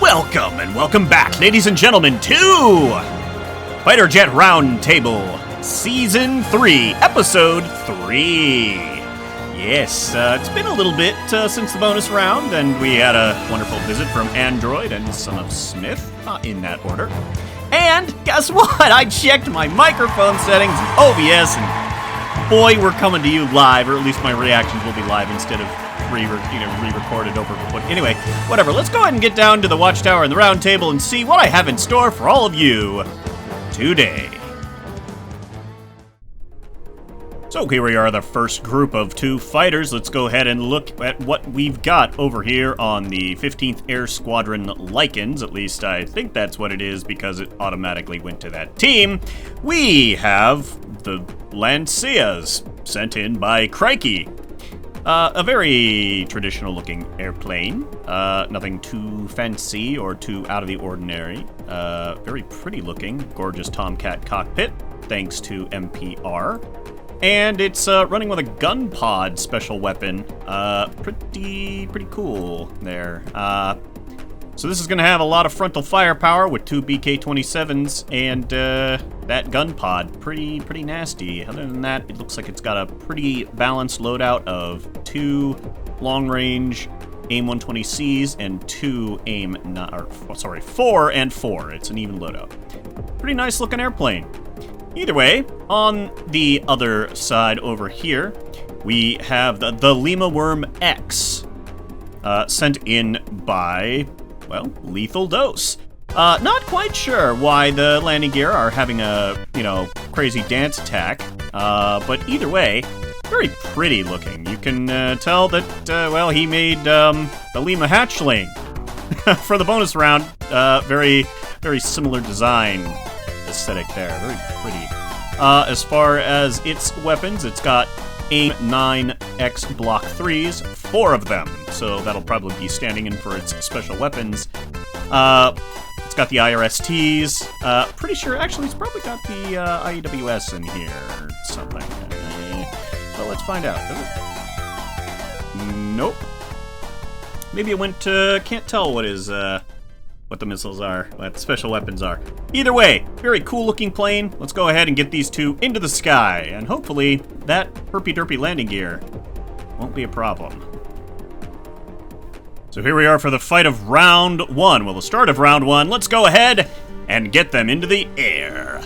Welcome and welcome back, ladies and gentlemen, to Fighter Jet Roundtable, Season 3, Episode 3. Yes, it's been a little bit since the bonus round, and we had a wonderful visit from Android and Son of Smith, in that order. And guess what? I checked my microphone settings in OBS, and boy, we're coming to you live, or at least my reactions will be live instead of re-recorded over. But anyway, whatever. Let's go ahead and get down to the Watchtower and the Round Table and see what I have in store for all of you today. So here we are, the first group of 2 fighters. Let's go ahead and look at what we've got over here on the 15th Air Squadron Lycans. At least I think that's what it is because it automatically went to that team. We have the Lancias sent in by Crikey. A very traditional-looking airplane. Nothing too fancy or too out of the ordinary. Very pretty-looking, gorgeous Tomcat cockpit, thanks to MPR. And it's running with a gun pod special weapon. Pretty cool there. So this is going to have a lot of frontal firepower with 2 BK-27s and that gun pod. Pretty nasty. Other than that, it looks like it's got a pretty balanced loadout of 2 long-range AIM-120Cs and 4 and 4. It's an even loadout. Pretty nice looking airplane. Either way, on the other side over here, we have the Lima Worm X, sent in by, well, Lethal Dose. Not quite sure why the landing gear are having a, crazy dance attack, but either way, very pretty looking. You can tell that, well, he made the Lima hatchling for the bonus round. Very similar design aesthetic there. Very pretty. As far as its weapons, it's got AIM-9X Block 3s, 4 of them, so that'll probably be standing in for its special weapons. It's got the IRSTs. Pretty sure, actually, it's probably got the IEWS in here or something. Well, let's find out. Does it? Nope. Maybe it went to... Can't tell what the missiles are, what the special weapons are. Either way, very cool-looking plane. Let's go ahead and get these 2 into the sky, and hopefully that herpy-derpy landing gear won't be a problem. So here we are for the fight of round 1. Well, the start of round 1. Let's go ahead and get them into the air.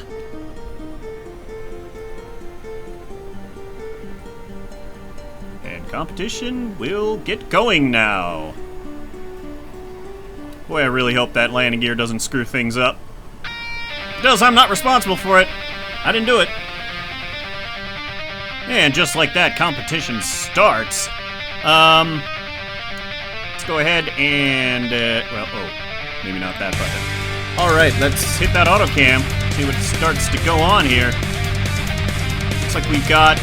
And competition will get going now. Boy, I really hope that landing gear doesn't screw things up. If it does, I'm not responsible for it. I didn't do it. And just like that, competition starts. Let's go ahead and, maybe not that button. Alright, let's hit that auto cam, see what starts to go on here. Looks like we've got,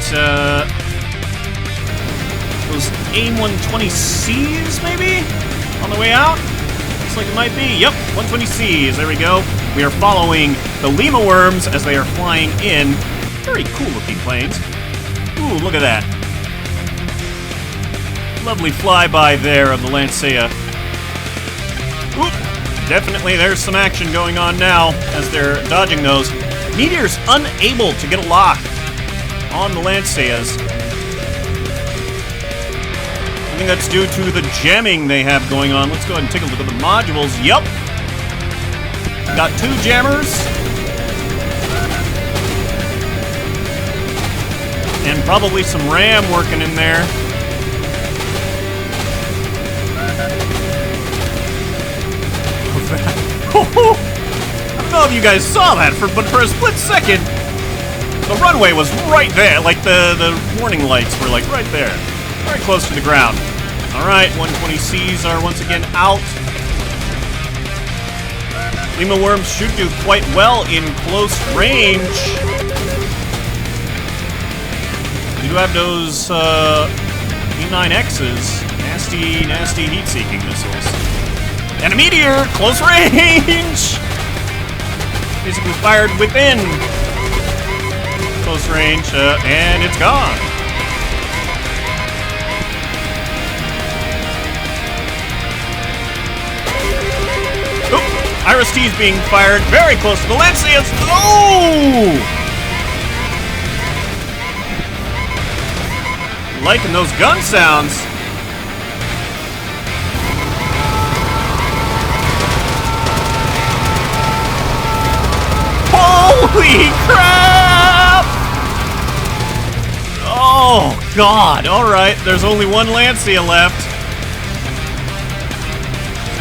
those AIM-120Cs, maybe? On the way out? Looks like it might be. Yep, 120Cs. There we go. We are following the Lima Worms as they are flying in. Very cool-looking planes. Ooh, look at that. Lovely flyby there of the Lancia. Oop. Definitely there's some action going on now as they're dodging those. Meteor's unable to get a lock on the Lancias. I think that's due to the jamming they have going on. Let's go ahead and take a look at the modules. Yep. Got 2 jammers. And probably some RAM working in there. I don't know if you guys saw that, but for a split second, the runway was right there. Like the warning lights were like right there. Very close to the ground. Alright, 120Cs are once again out. Lima Worms should do quite well in close range. We do have those E9Xs. Nasty heat-seeking missiles. And a meteor! Close range! Basically fired within close range, and it's gone. Iris T is being fired very close to the Lancia. Oh! Liking those gun sounds. Holy crap! Oh, God. All right, there's only one Lancia left.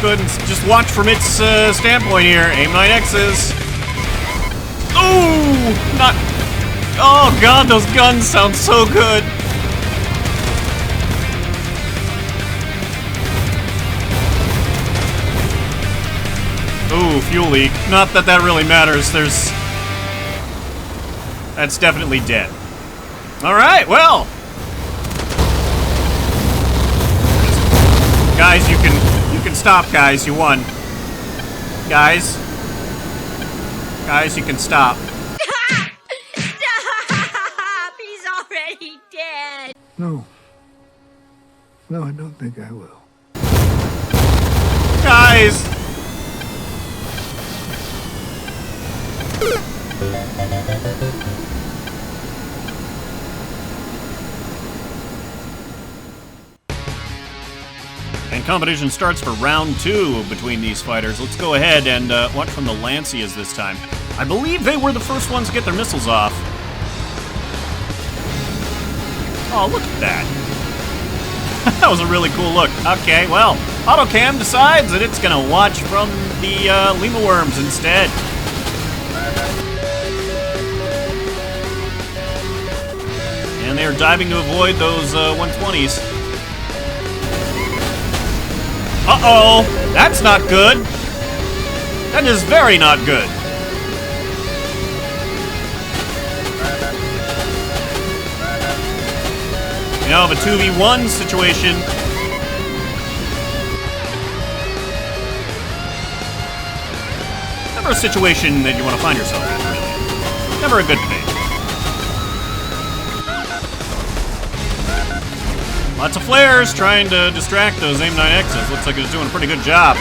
Let's go ahead and just watch from its standpoint here. Aim 9X's. Ooh, not... Oh, God, those guns sound so good. Ooh, fuel leak. Not that that really matters. That's definitely dead. Alright, well. Guys, you can stop, guys. You won. Guys. Guys, you can stop. Stop! He's already dead. No. No, I don't think I will. Guys! And competition starts for round 2 between these fighters. Let's go ahead and watch from the Lancias this time. I believe they were the first ones to get their missiles off. Oh, look at that. That was a really cool look. Okay, well, AutoCam decides that it's gonna watch from the Lima worms instead. And they are diving to avoid those 120s. Uh-oh! That's not good! That is very not good. You know, of a 2v1 situation. Never a situation that you want to find yourself in, really. Never a good thing. Lots of flares trying to distract those AIM 9Xs. Looks like it's doing a pretty good job.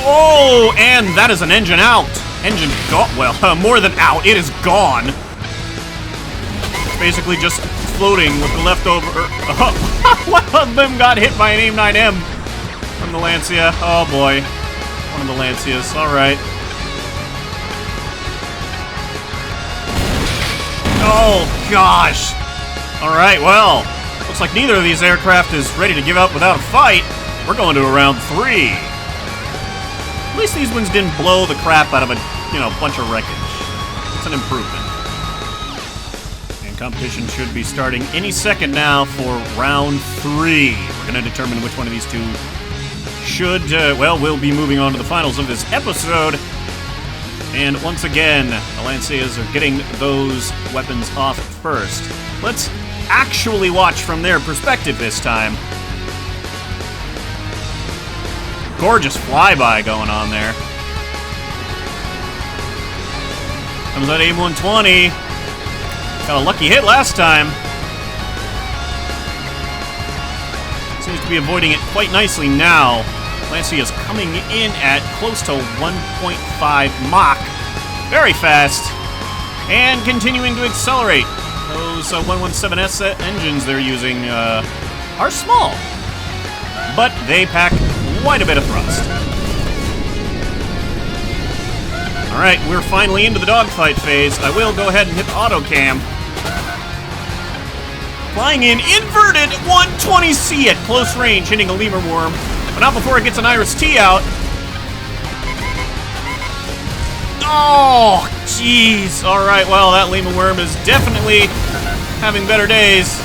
Oh, and that is an engine out. Engine gone. Well, more than out. It is gone. It's basically just floating with the leftover. One of them got hit by an AIM 9M from the Lancia. Oh boy. One of the Lancias. All right. Oh, gosh. All right, well, looks like neither of these aircraft is ready to give up without a fight. We're going to a round 3. At least these ones didn't blow the crap out of a, bunch of wreckage. It's an improvement. And competition should be starting any second now for round 3. We're going to determine which one of these two we'll be moving on to the finals of this episode. And once again, the Lancias are getting those weapons off first. Let's actually watch from their perspective this time. Gorgeous flyby going on there. Comes that AIM 120. Got a lucky hit last time. Seems to be avoiding it quite nicely now. Lancia is coming in at close to 1.5 Mach. Very fast. And continuing to accelerate. Those 117S engines they're using are small. But they pack quite a bit of thrust. Alright, we're finally into the dogfight phase. I will go ahead and hit the AutoCam. Flying in inverted 120C at close range, hitting a Lima worm. But not before it gets an Iris T out. Oh, jeez. Alright, well, that Lima worm is definitely having better days.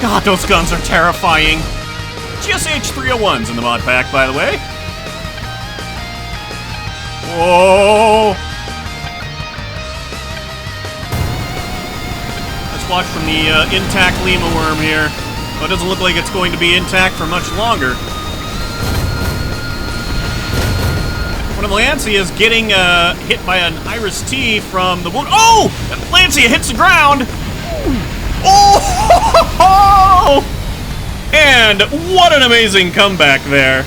God, those guns are terrifying. GSH-301's in the mod pack, by the way. Whoa! Watch from the intact Lima worm here. Well, it doesn't look like it's going to be intact for much longer. One of the Lancia is getting hit by an Iris T from the wound. Oh! Lancia hits the ground! Oh! And what an amazing comeback there.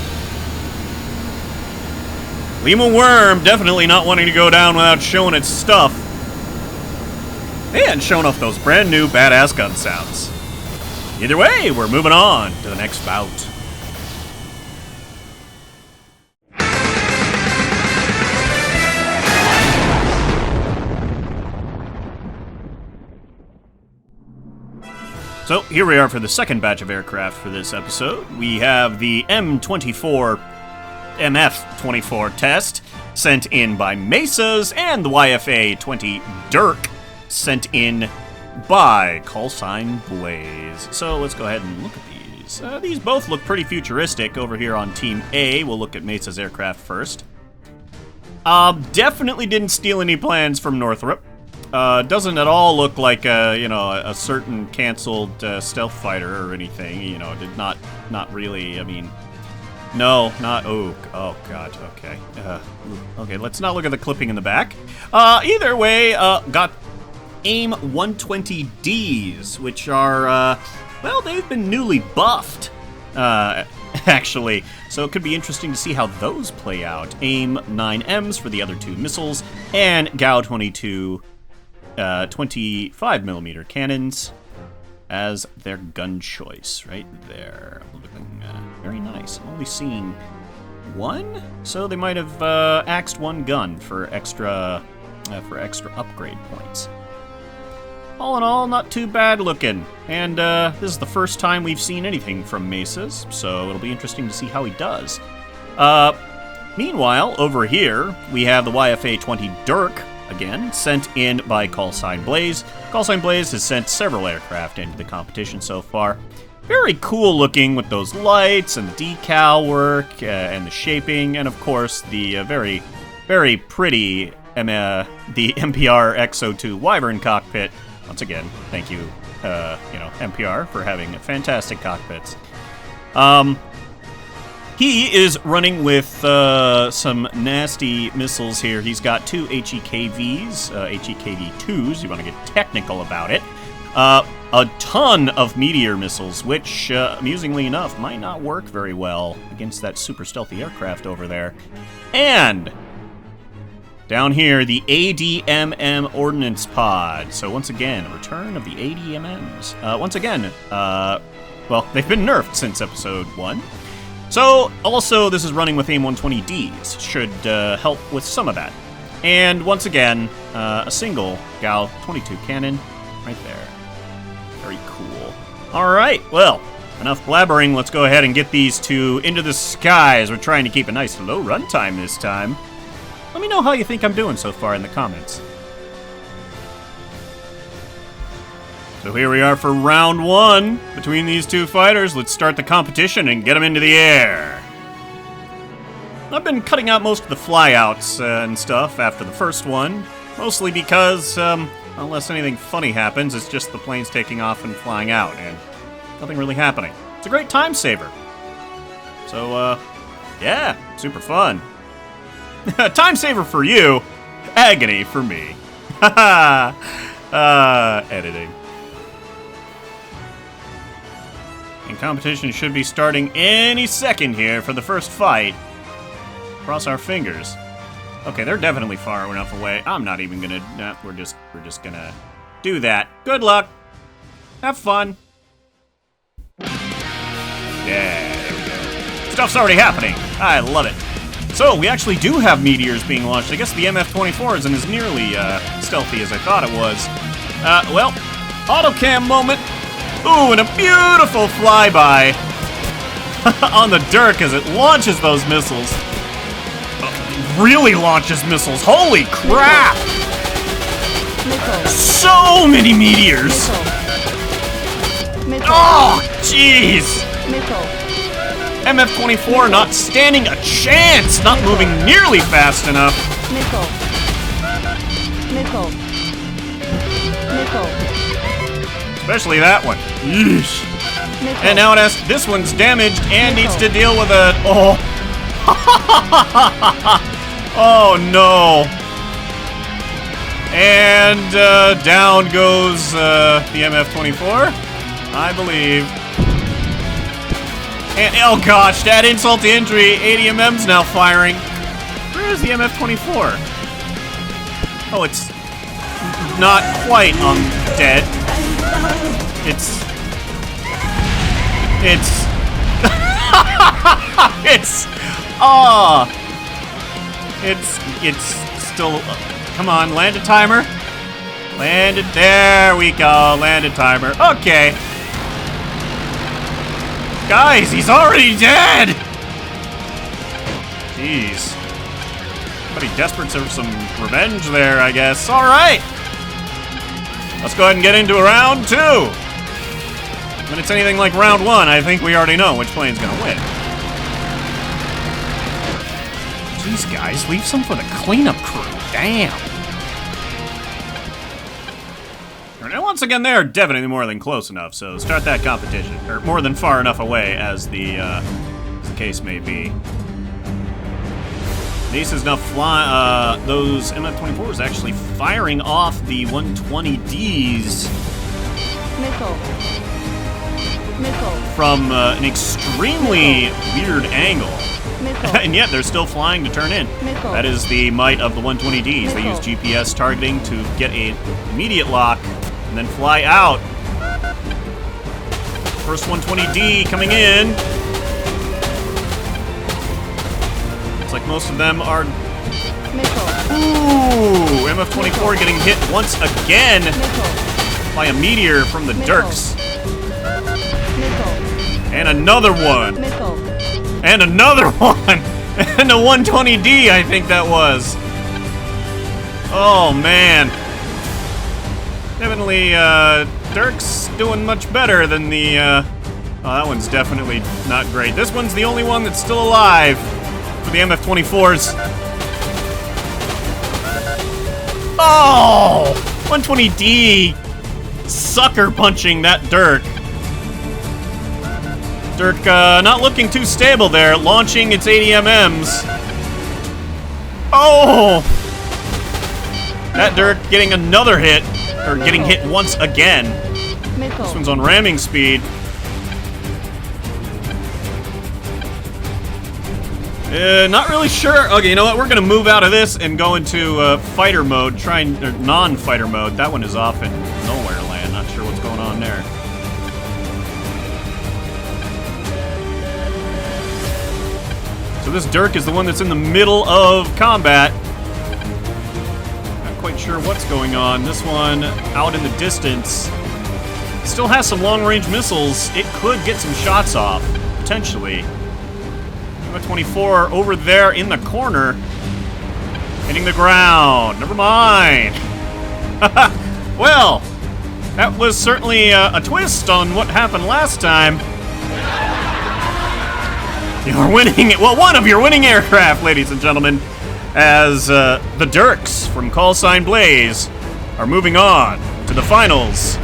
Lima Worm definitely not wanting to go down without showing its stuff. And showing off those brand new badass gun sounds. Either way, we're moving on to the next bout. So here we are for the second batch of aircraft for this episode. We have the MF24 test sent in by Mesas and the YFA-20 Dirk sent in by callsign Blaze. So let's go ahead and look at these. These both look pretty futuristic. Over here on Team A, we'll look at Mesa's aircraft first. Definitely didn't steal any plans from Northrop. Doesn't at all look like a certain canceled stealth fighter or anything. You know, did not really. I mean, no, not. Oh God. Okay. Okay. Let's not look at the clipping in the back. Either way, got AIM 120Ds, which are well, they've been newly buffed. Actually, so it could be interesting to see how those play out. AIM 9Ms for the other two missiles, and GAU 22. 25mm cannons as their gun choice right there. Looking very nice. I'm only seeing one, so they might have axed one gun for extra upgrade points. All in all, not too bad looking. And this is the first time we've seen anything from Mesas, so it'll be interesting to see how he does. Meanwhile, over here, we have the YFA-20 Dirk, again, sent in by callsign Blaze. Callsign Blaze has sent several aircraft into the competition so far. Very cool looking with those lights and the decal work and the shaping, and of course the very, very pretty the MPR X02 Wyvern cockpit. Once again, thank you, MPR for having fantastic cockpits. He is running with some nasty missiles here. He's got two HEKVs, HEKV2s, you want to get technical about it. A ton of meteor missiles, which, amusingly enough, might not work very well against that super stealthy aircraft over there. And down here, the ADMM Ordnance Pod. So once again, a return of the ADMMs. Once again, well, they've been nerfed since episode 1. So, also, this is running with AIM 120Ds, should help with some of that. And once again, a single GAU 22 cannon right there. Very cool. Alright, well, enough blabbering, let's go ahead and get these two into the skies. We're trying to keep a nice low runtime this time. Let me know how you think I'm doing so far in the comments. So here we are for round 1 between these two fighters. Let's start the competition and get them into the air. I've been cutting out most of the flyouts and stuff after the first one, mostly because, unless anything funny happens, it's just the planes taking off and flying out, and nothing really happening. It's a great time saver. So, yeah, super fun. Time saver for you, agony for me. Haha, editing. And competition should be starting any second here for the first fight. Cross our fingers. Okay, they're definitely far enough away. I'm not even gonna. Nah, we're just gonna do that. Good luck. Have fun. Yeah, there we go. Stuff's already happening. I love it. So we actually do have meteors being launched. I guess the MF24 isn't as nearly stealthy as I thought it was. Well, autocam moment. Ooh, and a beautiful flyby on the Dirk as it launches those missiles. Really launches missiles. Holy crap! So many meteors! Oh, jeez! MF24 not standing a chance, not moving nearly fast enough. Especially that one. Yeesh. And now it has, this one's damaged and needs to deal with a, Oh no! And down goes the MF-24, I believe. And oh gosh, that insult to injury, ADMM's now firing. Where is the MF-24? Oh, it's not quite dead. It's it's still, come on, land a timer. Landed, there we go, landed timer. Okay. Guys, he's already dead! Jeez. Somebody desperate for some revenge there, I guess. Alright! Let's go ahead and get into round 2. When it's anything like round 1, I think we already know which plane's gonna win. Jeez, guys, leave some for the cleanup crew. Damn. And once again, they are definitely more than close enough, so start that competition. Or more than far enough away, as the case may be. Ace is now flying, those MF-24s actually firing off the 120Ds. Missile. From an extremely weird angle. And yet they're still flying to turn in. That is the might of the 120Ds. They use GPS targeting to get an immediate lock and then fly out. First 120D coming in. Looks like most of them are... Ooh, MF-24 getting hit once again by a meteor from the Dirks. And another one. And another one. And a 120D, I think that was. Oh, man. Definitely, Dirk's doing much better than the, oh, that one's definitely not great. This one's the only one that's still alive for the MF-24s. Oh! 120D! Sucker punching that Dirk. Dirk, not looking too stable there, launching its ADMMs. Oh! That Dirk getting another hit. Or getting hit once again. This one's on ramming speed. Not really sure. Okay, you know what? We're gonna move out of this and go into fighter mode. Non-fighter mode. That one is off in nowhere land. Not sure what's going on there. So this Dirk is the one that's in the middle of combat. Quite sure what's going on. This one out in the distance still has some long-range missiles. It could get some shots off, potentially. MF-24 over there in the corner, hitting the ground. Never mind. Well, that was certainly a twist on what happened last time. You're winning. Well, one of your winning aircraft, ladies and gentlemen. As the Dirks from Callsign Blaze are moving on to the finals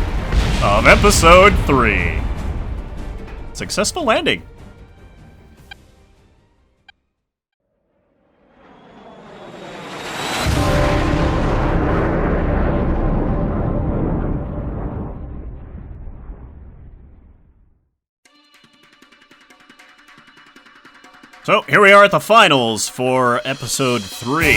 of Episode 3. Successful landing. So, here we are at the finals for Episode 3.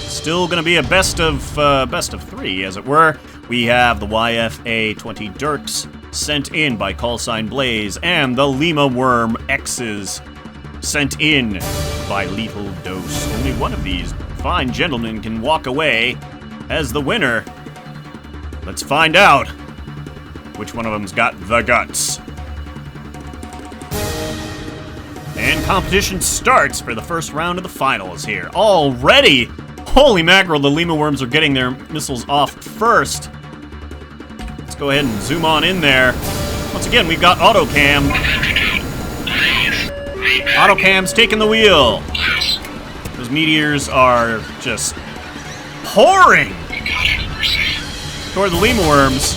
Still gonna be a best of 3, as it were. We have the YFA-20 Dirks sent in by Callsign Blaze, and the Lima Worm X's sent in by Lethal Dose. Only one of these fine gentlemen can walk away as the winner. Let's find out which one of them's got the guts. And competition starts for the first round of the finals here. Already! Holy mackerel, the Lima Worms are getting their missiles off first. Let's go ahead and zoom on in there. Once again, we've got Autocam. Autocam's taking the wheel. Those meteors are just pouring toward the Lima Worms.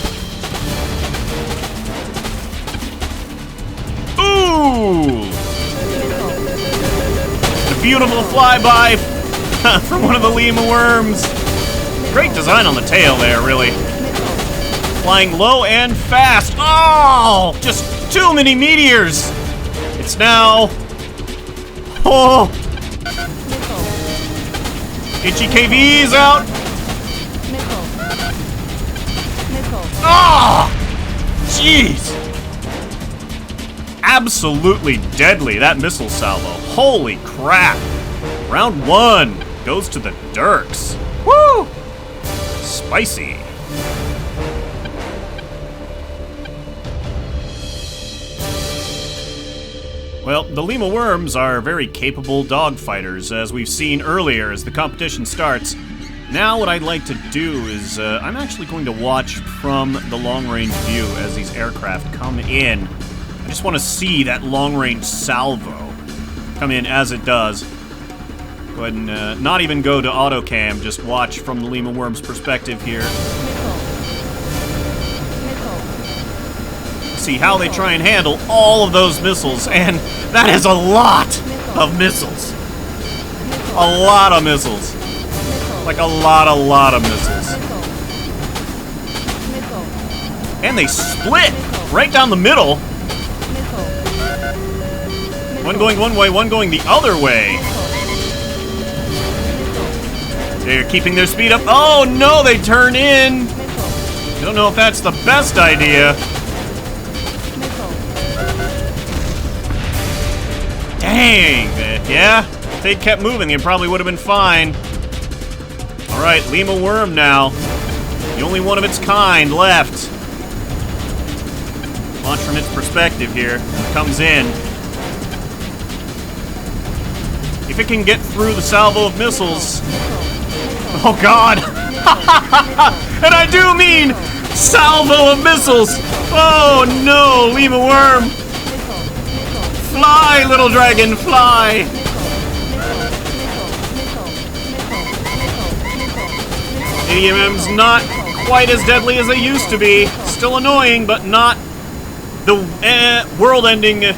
Ooh! Beautiful flyby from one of the Lima worms. Great design on the tail there, really. Flying low and fast. Oh, just too many meteors. It's now... Oh. HEKV's out. Oh, jeez. Absolutely deadly, that missile salvo. Holy crap. Round 1 goes to the Dirks. Woo! Spicy. Well, the Lima worms are very capable dogfighters, as we've seen earlier as the competition starts. Now what I'd like to do is, I'm actually going to watch from the long-range view as these aircraft come in. I just want to see that long-range salvo come in as it does. Go ahead and not even go to autocam, just watch from the Lima worm's perspective here. See how they try and handle all of those missiles, and that is a lot of missiles. A lot of missiles. Like a lot of missiles. And they split right down the middle. One going one way, one going the other way. They're keeping their speed up. Oh no, they turn in. I don't know if that's the best idea. Dang. Yeah, if they'd kept moving, it probably would have been fine. Alright, Lima worm now. The only one of its kind left. Launch from its perspective here. It comes in. If it can get through the salvo of missiles... Oh god! And I do mean salvo of missiles! Oh no, Lima worm! Fly, little dragon, fly! ADMM's not quite as deadly as they used to be. Still annoying, but not the world-ending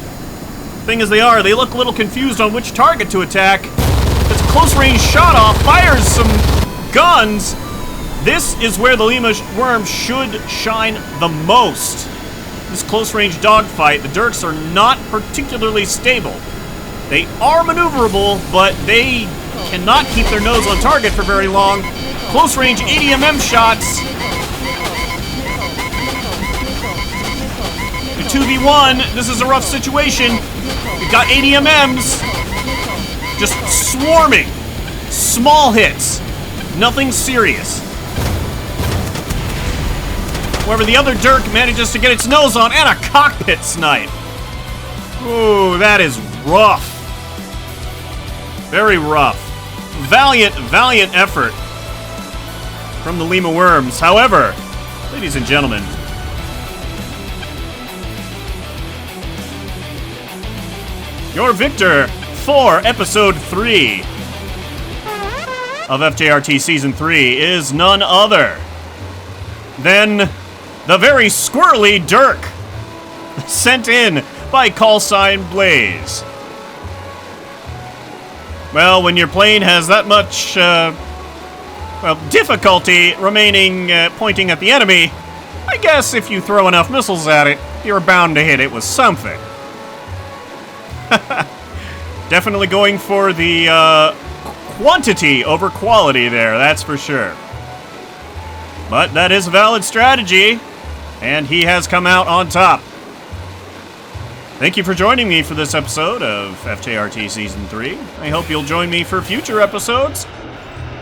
thing as they are. They look a little confused on which target to attack. It's a close-range shot-off, fires some guns. This is where the Lima worm should shine the most. This close-range dogfight, the Dirks are not particularly stable. They are maneuverable, but they cannot keep their nose on target for very long. Close-range ADMM shots. The 2v1, this is a rough situation. We've got ADMMs just swarming. Small hits. Nothing serious. However, the other Dirk manages to get its nose on and a cockpit snipe. Ooh, that is rough. Very rough. Valiant effort from the Lima worms. However, ladies and gentlemen, your victor for episode 3 of FJRT Season 3 is none other than the very squirrely Dirk, sent in by callsign Blaze. Well, when your plane has that much, difficulty remaining pointing at the enemy, I guess if you throw enough missiles at it, you're bound to hit it with something. Definitely going for the quantity over quality there, that's for sure. But that is a valid strategy, and he has come out on top. Thank you for joining me for this episode of FJRT Season 3. I hope you'll join me for future episodes.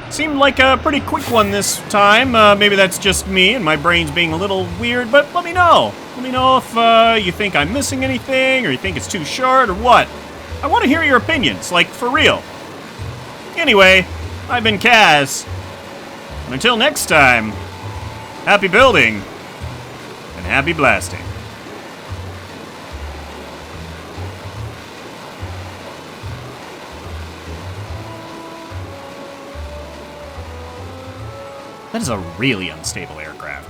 Seemed like a pretty quick one this time. Maybe that's just me and my brain's being a little weird, but let me know. Let me know if you think I'm missing anything, or you think it's too short, or what. I want to hear your opinions, like, for real. Anyway, I've been Kaz. And until next time, happy building, and happy blasting. That is a really unstable aircraft.